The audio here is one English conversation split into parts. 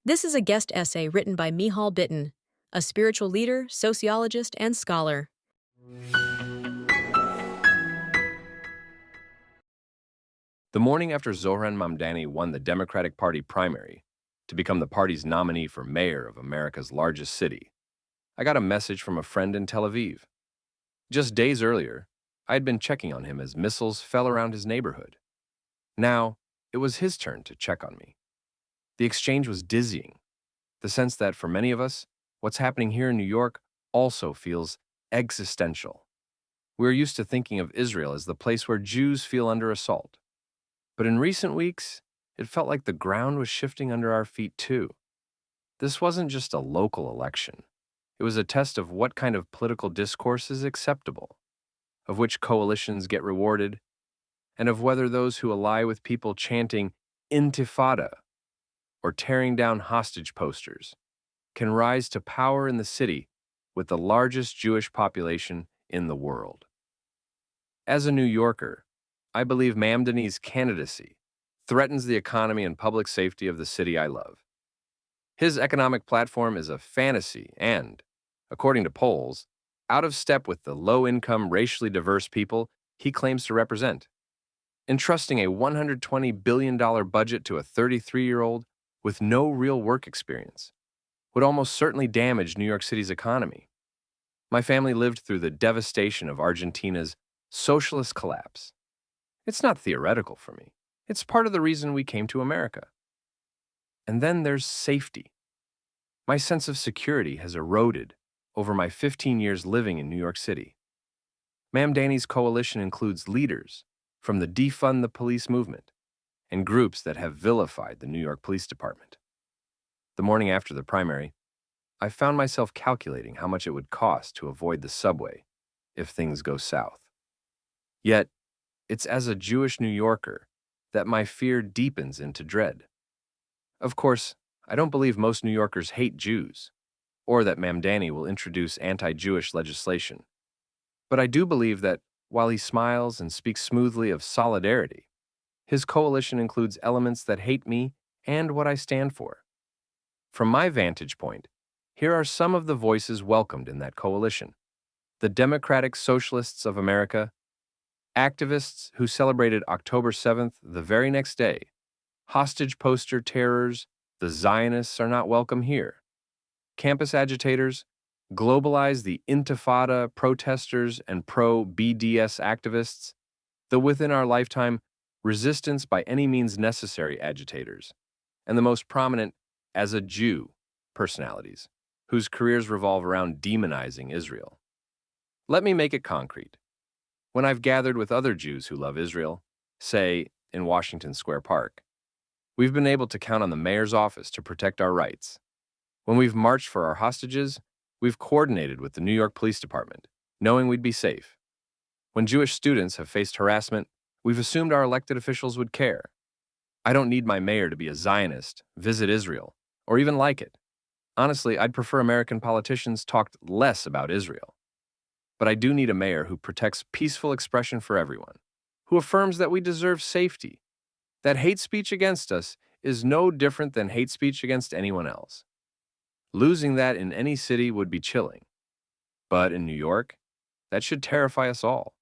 This is a guest essay written by Mihal Bitton, a spiritual leader, sociologist, and scholar. The morning after Zohran Mamdani won the Democratic Party primary to become the party's nominee for mayor of America's largest city, I got a message from a friend in Tel Aviv. Just days earlier, I had been checking on him as missiles fell around his neighborhood. Now, it was his turn to check on me. The exchange was dizzying, the sense that for many of us, what's happening here in New York also feels existential. We're used to thinking of Israel as the place where Jews feel under assault. But in recent weeks, it felt like the ground was shifting under our feet too. This wasn't just a local election. It was a test of what kind of political discourse is acceptable, of which coalitions get rewarded, and of whether those who ally with people chanting Intifada or tearing down hostage posters can rise to power in the city with the largest Jewish population in the world. As a New Yorker, I believe Mamdani's candidacy threatens the economy and public safety of the city I love. His economic platform is a fantasy and, according to polls, out of step with the low-income, racially diverse people he claims to represent. Entrusting a $120 billion budget to a 33-year-old with no real work experience would almost certainly damage New York City's economy. My family lived through the devastation of Argentina's socialist collapse. It's not theoretical for me. It's part of the reason we came to America. And then there's safety. My sense of security has eroded over my 15 years living in New York City. Mamdani's coalition includes leaders from the defund the police movement and groups that have vilified the New York Police Department. The morning after the primary, I found myself calculating how much it would cost to avoid the subway if things go south. Yet, it's as a Jewish New Yorker that my fear deepens into dread. Of course, I don't believe most New Yorkers hate Jews, or that Mamdani will introduce anti-Jewish legislation. But I do believe that while he smiles and speaks smoothly of solidarity, his coalition includes elements that hate me and what I stand for. From my vantage point, here are some of the voices welcomed in that coalition: the Democratic Socialists of America, activists who celebrated October 7th the very next day, hostage poster terrors, the Zionists are not welcome here, campus agitators, globalize the Intifada protesters and pro-BDS activists, the within our lifetime resistance by any means necessary agitators, and the most prominent as a Jew personalities, whose careers revolve around demonizing Israel. Let me make it concrete. When I've gathered with other Jews who love Israel, say in Washington Square Park, we've been able to count on the mayor's office to protect our rights. When we've marched for our hostages, we've coordinated with the New York Police Department, knowing we'd be safe. When Jewish students have faced harassment, we've assumed our elected officials would care. I don't need my mayor to be a Zionist, visit Israel, or even like it. Honestly, I'd prefer American politicians talked less about Israel. But I do need a mayor who protects peaceful expression for everyone, who affirms that we deserve safety, that hate speech against us is no different than hate speech against anyone else. Losing that in any city would be chilling. But in New York, that should terrify us all.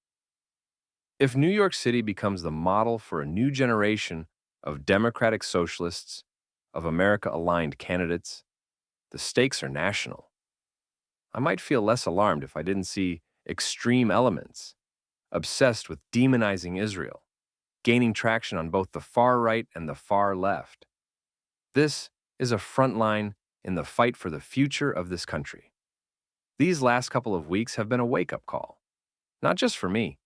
If New York City becomes the model for a new generation of democratic socialists, of America-aligned candidates, the stakes are national. I might feel less alarmed if I didn't see extreme elements, obsessed with demonizing Israel, gaining traction on both the far right and the far left. This is a front line in the fight for the future of this country. These last couple of weeks have been a wake-up call, not just for me,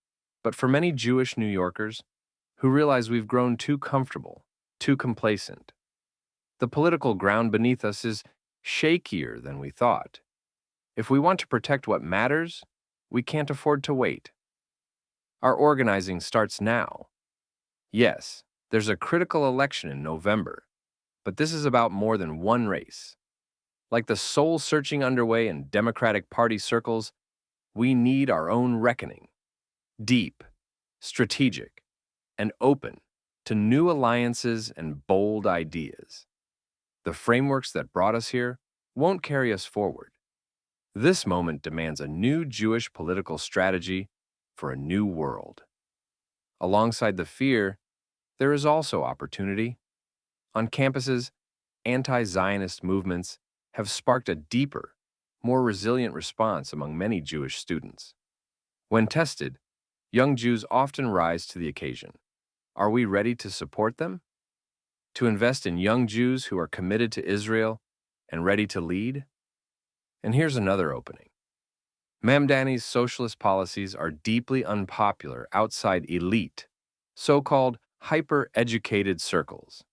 but for many Jewish New Yorkers who realize we've grown too comfortable, too complacent. The political ground beneath us is shakier than we thought. If we want to protect what matters, we can't afford to wait. Our organizing starts now. Yes, there's a critical election in November, but this is about more than one race. Like the soul-searching underway in Democratic Party circles, we need our own reckoning. Deep, strategic, and open to new alliances and bold ideas. The frameworks that brought us here won't carry us forward. This moment demands a new Jewish political strategy for a new world. Alongside the fear, there is also opportunity. On campuses, anti-Zionist movements have sparked a deeper, more resilient response among many Jewish students. When tested, young Jews often rise to the occasion. Are we ready to support them? To invest in young Jews who are committed to Israel and ready to lead? And here's another opening. Mamdani's socialist policies are deeply unpopular outside elite, so-called hyper-educated circles.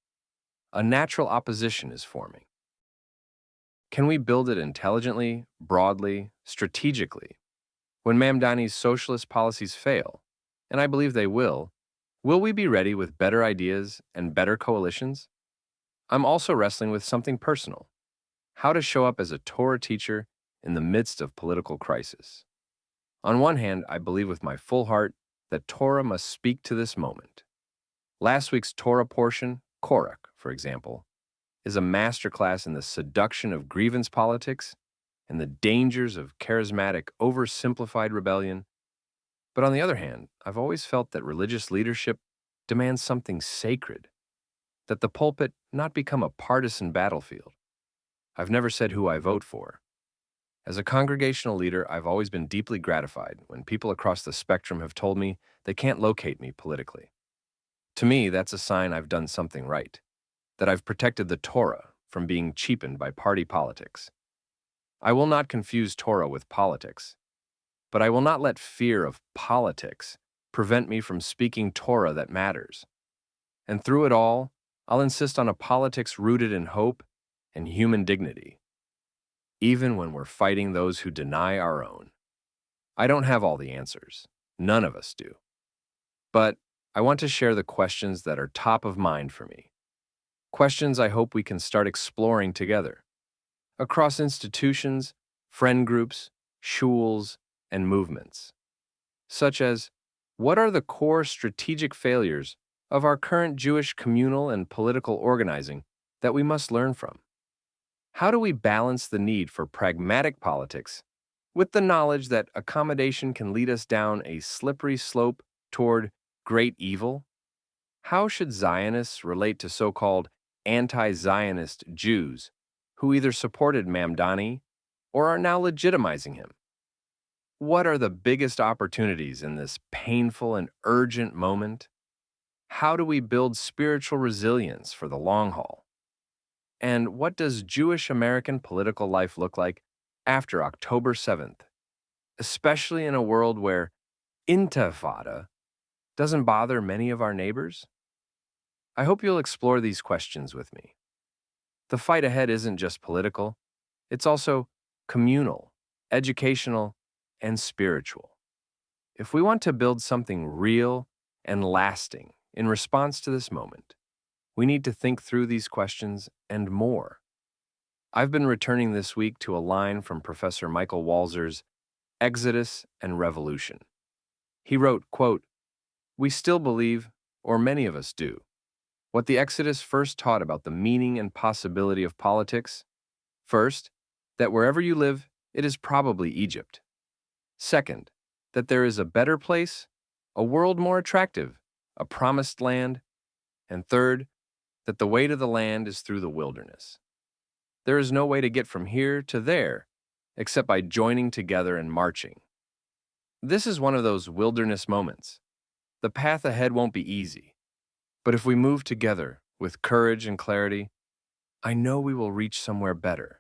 A natural opposition is forming. Can we build it intelligently, broadly, strategically? When Mamdani's socialist policies fail, and I believe they will we be ready with better ideas and better coalitions? I'm also wrestling with something personal: how to show up as a Torah teacher in the midst of political crisis. On one hand, I believe with my full heart that Torah must speak to this moment. Last week's Torah portion, Korach, for example, is a masterclass in the seduction of grievance politics and the dangers of charismatic, oversimplified rebellion. But on the other hand, I've always felt that religious leadership demands something sacred, that the pulpit not become a partisan battlefield. I've never said who I vote for. As a congregational leader, I've always been deeply gratified when people across the spectrum have told me they can't locate me politically. To me, that's a sign I've done something right, that I've protected the Torah from being cheapened by party politics. I will not confuse Torah with politics, but I will not let fear of politics prevent me from speaking Torah that matters. And through it all, I'll insist on a politics rooted in hope and human dignity, even when we're fighting those who deny our own. I don't have all the answers. None of us do. But I want to share the questions that are top of mind for me. Questions I hope we can start exploring together. Across institutions, friend groups, shuls, and movements. Such as, what are the core strategic failures of our current Jewish communal and political organizing that we must learn from? How do we balance the need for pragmatic politics with the knowledge that accommodation can lead us down a slippery slope toward great evil? How should Zionists relate to so-called anti-Zionist Jews who either supported Mamdani or are now legitimizing him? What are the biggest opportunities in this painful and urgent moment? How do we build spiritual resilience for the long haul? And what does Jewish American political life look like after October 7th, especially in a world where intifada doesn't bother many of our neighbors? I hope you'll explore these questions with me. The fight ahead isn't just political, it's also communal, educational, and spiritual. If we want to build something real and lasting in response to this moment, we need to think through these questions and more. I've been returning this week to a line from Professor Michael Walzer's Exodus and Revolution. He wrote, quote, "We still believe, or many of us do, what the Exodus first taught about the meaning and possibility of politics. First, that wherever you live, it is probably Egypt. Second, that there is a better place, a world more attractive, a promised land. And third, that the way to the land is through the wilderness. There is no way to get from here to there except by joining together and marching. This is one of those wilderness moments. The path ahead won't be easy, but if we move together with courage and clarity, I know we will reach somewhere better.